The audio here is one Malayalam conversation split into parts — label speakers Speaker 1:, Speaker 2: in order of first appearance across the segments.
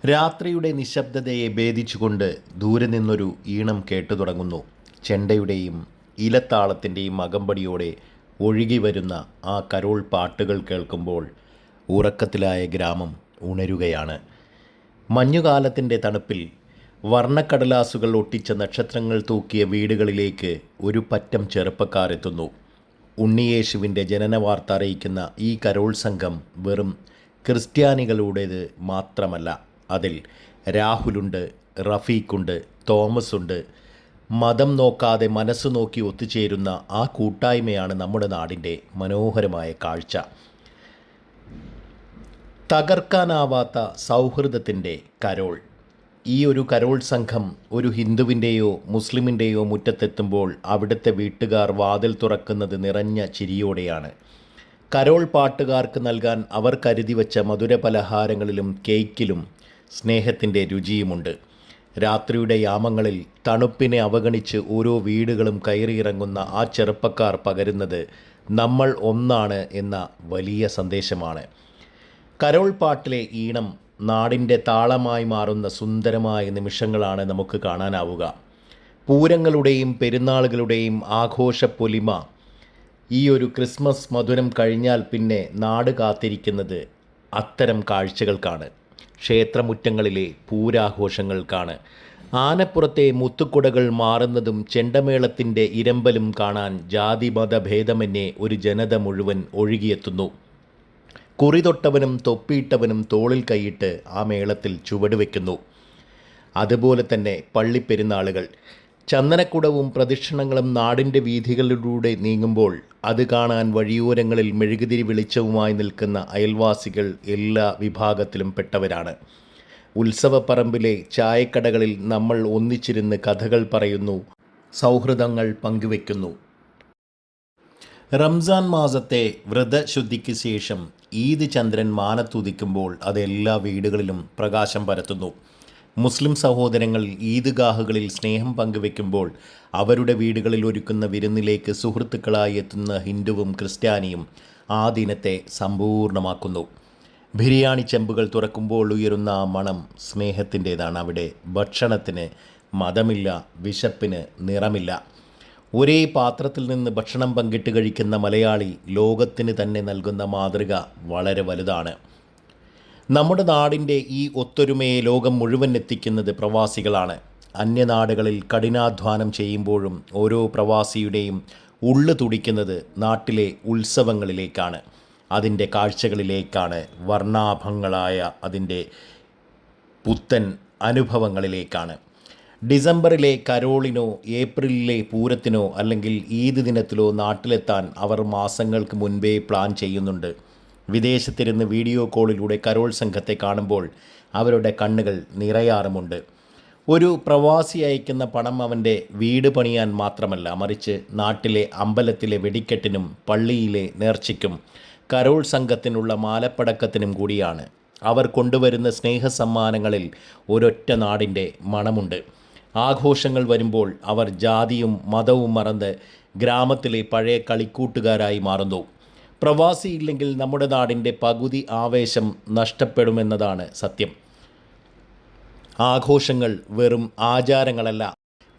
Speaker 1: രാത്രിയുടെ നിശബ്ദതയെ ഭേദിച്ചുകൊണ്ട് ദൂരെ നിന്നൊരു ഈണം കേട്ടു തുടങ്ങുന്നു. ചെണ്ടയുടെയും ഇലത്താളത്തിൻ്റെയും അകമ്പടിയോടെ ഒഴുകി വരുന്ന ആ കരോൾ പാട്ടുകൾ കേൾക്കുമ്പോൾ ഉറക്കത്തിലായ ഗ്രാമം ഉണരുകയാണ്. മഞ്ഞുകാലത്തിൻ്റെ തണുപ്പിൽ വർണ്ണക്കടലാസുകൾ ഒട്ടിച്ച നക്ഷത്രങ്ങൾ തൂക്കിയ വീടുകളിലേക്ക് ഒരു പറ്റം ചെറുപ്പക്കാരെത്തുന്നു. ഉണ്ണിയേശുവിൻ്റെ ജനനവാർത്ത അറിയിക്കുന്ന ഈ കരോൾ സംഘം വെറും ക്രിസ്ത്യാനികളുടേത് മാത്രമല്ല. അതിൽ രാഹുലുണ്ട്, റഫീഖുണ്ട്, തോമസുണ്ട്. മതം നോക്കാതെ മനസ്സ് നോക്കി ഒത്തുചേരുന്ന ആ കൂട്ടായ്മയാണ് നമ്മുടെ നാടിൻ്റെ മനോഹരമായ കാഴ്ച. തകർക്കാനാവാത്ത സൗഹൃദത്തിൻ്റെ കരോൾ. ഈ ഒരു കരോൾ സംഘം ഒരു ഹിന്ദുവിൻ്റെയോ മുസ്ലിമിൻ്റെയോ മുറ്റത്തെത്തുമ്പോൾ അവിടുത്തെ വീട്ടുകാർ വാതിൽ തുറക്കുന്നത് നിറഞ്ഞ ചിരിയോടെയാണ്. കരോൾ പാട്ടുകാർക്ക് നൽകാൻ അവർ കരുതി വച്ച മധുര പലഹാരങ്ങളിലും കേക്കിലും സ്നേഹത്തിൻ്റെ രുചിയുമുണ്ട്. രാത്രിയുടെ യാമങ്ങളിൽ തണുപ്പിനെ അവഗണിച്ച് ഓരോ വീടുകളും കയറിയിറങ്ങുന്ന ആ ചെറുപ്പക്കാർ പകരുന്നത് നമ്മൾ ഒന്നാണ് എന്ന വലിയ സന്ദേശമാണ്. കരോൾ പാട്ടിലെ ഈണം നാടിൻ്റെ താളമായി മാറുന്ന സുന്ദരമായ നിമിഷങ്ങളാണ് നമുക്ക് കാണാനാവുക. പൂരങ്ങളുടെയും പെരുന്നാളുകളുടെയും ആഘോഷപ്പൊലിമ. ഈ ഒരു ക്രിസ്മസ് മധുരം കഴിഞ്ഞാൽ പിന്നെ നാട് കാത്തിരിക്കുന്നത് അത്തരം കാഴ്ചകൾക്കാണ്. ക്ഷേത്രമുറ്റങ്ങളിലെ പൂരാഘോഷങ്ങൾക്കാണ്. ആനപ്പുറത്തെ മുത്തുക്കുടകൾ മാറുന്നതും ചെണ്ടമേളത്തിൻ്റെ ഇരമ്പലും കാണാൻ ജാതിമത ഭേദമന്യേ ഒരു ജനത മുഴുവൻ ഒഴുകിയെത്തുന്നു. കുറിതൊട്ടവനും തൊപ്പിയിട്ടവനും തോളിൽ കൈയിട്ട് ആ മേളത്തിൽ ചുവടുവെക്കുന്നു. അതുപോലെ തന്നെ പള്ളിപ്പെരുന്നാളുകൾ. ചന്ദനക്കുടവും പ്രദക്ഷിണങ്ങളും നാടിൻ്റെ വീഥികളിലൂടെ നീങ്ങുമ്പോൾ അത് കാണാൻ വഴിയോരങ്ങളിൽ മെഴുകുതിരി വെളിച്ചവുമായി നിൽക്കുന്ന അയൽവാസികൾ എല്ലാ വിഭാഗത്തിലും പെട്ടവരാണ്. ഉത്സവപ്പറമ്പിലെ ചായക്കടകളിൽ നമ്മൾ ഒന്നിച്ചിരുന്ന് കഥകൾ പറയുന്നു, സൗഹൃദങ്ങൾ പങ്കുവെക്കുന്നു. റംസാൻ മാസത്തെ വ്രതശുദ്ധിക്ക് ശേഷം ഈദ് ചന്ദ്രൻ മാനത്തുദിക്കുമ്പോൾ അത് എല്ലാ വീടുകളിലും പ്രകാശം പരത്തുന്നു. മുസ്ലിം സഹോദരങ്ങൾ ഈദ്ഗാഹുകളിൽ സ്നേഹം പങ്കുവെക്കുമ്പോൾ അവരുടെ വീടുകളിൽ ഒരുക്കുന്ന വിരുന്നിലേക്ക് സുഹൃത്തുക്കളായി എത്തുന്ന ഹിന്ദുവും ക്രിസ്ത്യാനിയും ആ ദിനത്തെ സമ്പൂർണ്ണമാക്കുന്നു. ബിരിയാണി ചെമ്പുകൾ തുറക്കുമ്പോൾ ഉയരുന്ന ആ മണം സ്നേഹത്തിൻ്റേതാണ്. അവിടെ ഭക്ഷണത്തിന് മതമില്ല, വിശപ്പിന് നിറമില്ല. ഒരേ പാത്രത്തിൽ നിന്ന് ഭക്ഷണം പങ്കിട്ട് കഴിക്കുന്ന മലയാളി ലോകത്തിന് തന്നെ നൽകുന്ന മാതൃക വളരെ വലുതാണ്. നമ്മുടെ നാടിൻ്റെ ഈ ഒത്തൊരുമയെ ലോകം മുഴുവൻ എത്തിക്കുന്നത് പ്രവാസികളാണ്. അന്യനാടുകളിൽ കഠിനാധ്വാനം ചെയ്യുമ്പോഴും ഓരോ പ്രവാസിയുടെയും ഉള്ളു തുടിക്കുന്നത് നാട്ടിലെ ഉത്സവങ്ങളിലേക്കാണ്, അതിൻ്റെ കാഴ്ചകളിലേക്കാണ്, വർണ്ണാഭങ്ങളായ അതിൻ്റെ പുത്തൻ അനുഭവങ്ങളിലേക്കാണ്. ഡിസംബറിലെ കരോളിനോ ഏപ്രിലിലെ പൂരത്തിനോ അല്ലെങ്കിൽ ഈദ് ദിനത്തിലോ നാട്ടിലെത്താൻ അവർ മാസങ്ങൾക്ക് മുൻപേ പ്ലാൻ ചെയ്യുന്നുണ്ട്. വിദേശത്തിരുന്ന് വീഡിയോ കോളിലൂടെ കരോൾ സംഘത്തെ കാണുമ്പോൾ അവരുടെ കണ്ണുകൾ നിറയാറുമുണ്ട്. ഒരു പ്രവാസി അയക്കുന്ന പണം അവൻ്റെ വീട് പണിയാൻ മാത്രമല്ല, മറിച്ച് നാട്ടിലെ അമ്പലത്തിലെ വെടിക്കെട്ടിനും പള്ളിയിലെ നേർച്ചയ്ക്കും കരോൾ സംഘത്തിനുള്ള മാലപ്പടക്കത്തിനും കൂടിയാണ്. അവർ കൊണ്ടുവരുന്ന സ്നേഹസമ്മാനങ്ങളിൽ ഒരൊറ്റ നാടിൻ്റെ മണമുണ്ട്. ആഘോഷങ്ങൾ വരുമ്പോൾ അവർ ജാതിയും മതവും മറന്ന് ഗ്രാമത്തിലെ പഴയ കളിക്കൂട്ടുകാരായി മാറുന്നു. പ്രവാസിയില്ലെങ്കിൽ നമ്മുടെ നാടിൻ്റെ പകുതി ആവേശം നഷ്ടപ്പെടുമെന്നതാണ് സത്യം. ആഘോഷങ്ങൾ വെറും ആചാരങ്ങളല്ല,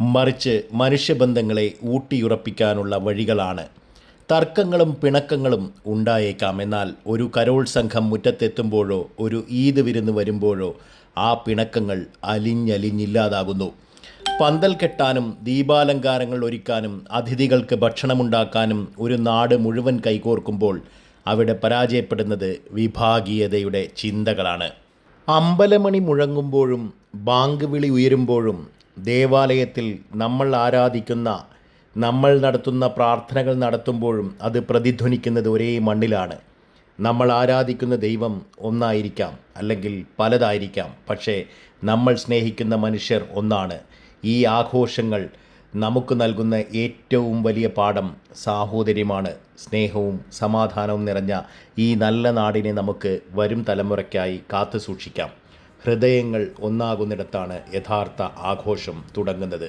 Speaker 1: മറിച്ച് മനുഷ്യബന്ധങ്ങളെ ഊട്ടിയുറപ്പിക്കാനുള്ള വഴികളാണ്. തർക്കങ്ങളും പിണക്കങ്ങളും ഉണ്ടായേക്കാം, എന്നാൽ ഒരു കരോൾ സംഘം മുറ്റത്തെത്തുമ്പോഴോ ഒരു ഈദ് വിരുന്ന് വരുമ്പോഴോ ആ പിണക്കങ്ങൾ അലിഞ്ഞലിഞ്ഞില്ലാതാകുന്നു. പന്തൽ കെട്ടാനും ദീപാലങ്കാരങ്ങൾ ഒരുക്കാനും അതിഥികൾക്ക് ഭക്ഷണമുണ്ടാക്കാനും ഒരു നാട് മുഴുവൻ കൈകോർക്കുമ്പോൾ അവിടെ പരാജയപ്പെടുന്നത് വിഭാഗീയതയുടെ ചിന്തകളാണ്. അമ്പലമണി മുഴങ്ങുമ്പോഴും ബാങ്ക് വിളി ഉയരുമ്പോഴും ദേവാലയത്തിൽ നമ്മൾ ആരാധിക്കുന്ന, നമ്മൾ നടത്തുന്ന പ്രാർത്ഥനകൾ നടത്തുമ്പോഴും അത് പ്രതിധ്വനിക്കുന്നത് ഒരേ മണ്ണിലാണ്. നമ്മൾ ആരാധിക്കുന്ന ദൈവം ഒന്നായിരിക്കാം, അല്ലെങ്കിൽ പലതായിരിക്കാം, പക്ഷേ നമ്മൾ സ്നേഹിക്കുന്ന മനുഷ്യർ ഒന്നാണ്. ഈ ആഘോഷങ്ങൾ നമുക്ക് നൽകുന്ന ഏറ്റവും വലിയ പാഠം സാഹോദര്യമാണ്. സ്നേഹവും സമാധാനവും നിറഞ്ഞ ഈ നല്ല നാടിനെ നമുക്ക് വരും തലമുറയ്ക്കായി കാത്തു സൂക്ഷിക്കാം. ഹൃദയങ്ങൾ ഒന്നാകുന്നിടത്താണ് യഥാർത്ഥ ആഘോഷം തുടങ്ങുന്നത്.